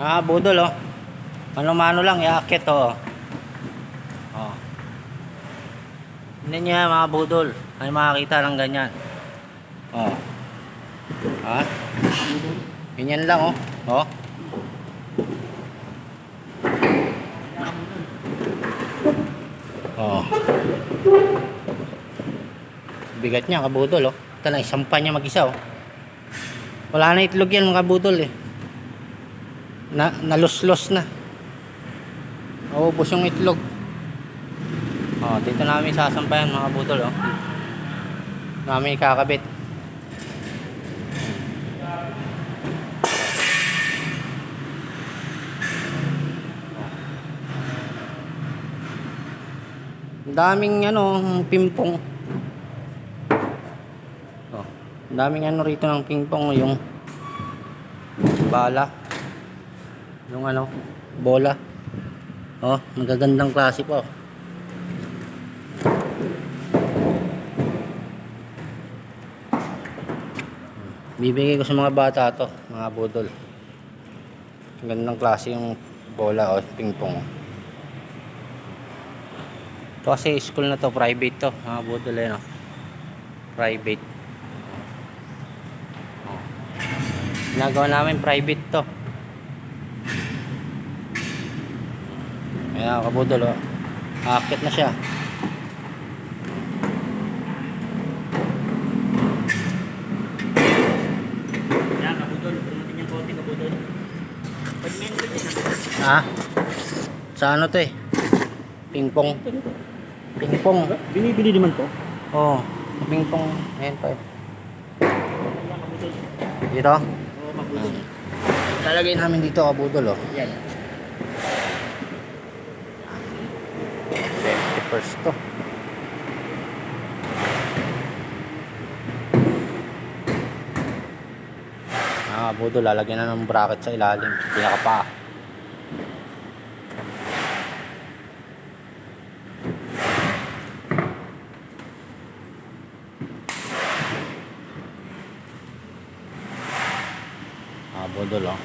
Budol oh. Mano-mano lang, iaakit oh. Oh. Hindi niya mga budol. Ay makakita ng ganyan. Oh. Ha? Ganyan lang oh. Oh. Oh. Bigat niya kabudol oh. Ito na isampa niya mag-isa oh. Wala na itlog yan mga budol eh. Naluslos na. Naubos yung itlog. Oh, dito namin sasampayan mga budol oh. Namin ikakabit. Ang daming pimpong. Oh, ang daming rito ng pingpong yung bala. Yung bola. Oh, magagandang klase po. Bibigay ko sa mga bata to, mga budol. Gandang klase yung bola o pingpong. Ito kasi school na to, private to, mga budol eh no. Private. Oh. Ginagawa namin private to. Ayan kabudol oh. Aakit na siya. Ayan kabudol, punutin yung kote kabudol. Pagmento din sa to eh. Pingpong. Pingpong. Binibili naman po. Oh, pingpong. Ayan pa eh. Dito? Oo, kabudol. Lalagay namin dito kabudol oh. Yan. First to. Budol, lalagyan na ng bracket sa ilalim. Pinakapa. Budol oh.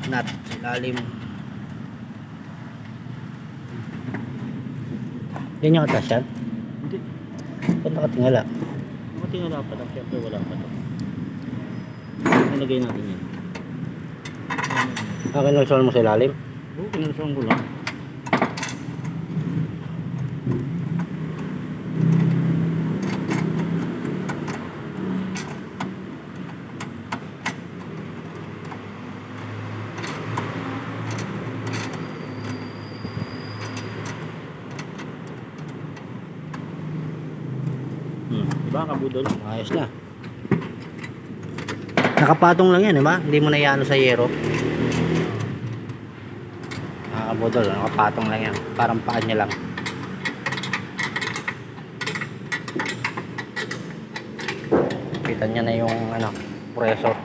Nut lalim. Yan yung atas yan? Hindi. Ba't nakatingala? Nakatingala pa lang. Siyempre wala pa to. Nilagay natin yan. Kinulsuan mo sa ilalim? Oo, kinulsuan ko lang. Diba kabudol? Ayos na. Nakapatong lang yan, diba? Hindi mo na iano sa yero. Kabudol, nakapatong lang yan. Parang paan niya lang. Kita niya na yung pressure.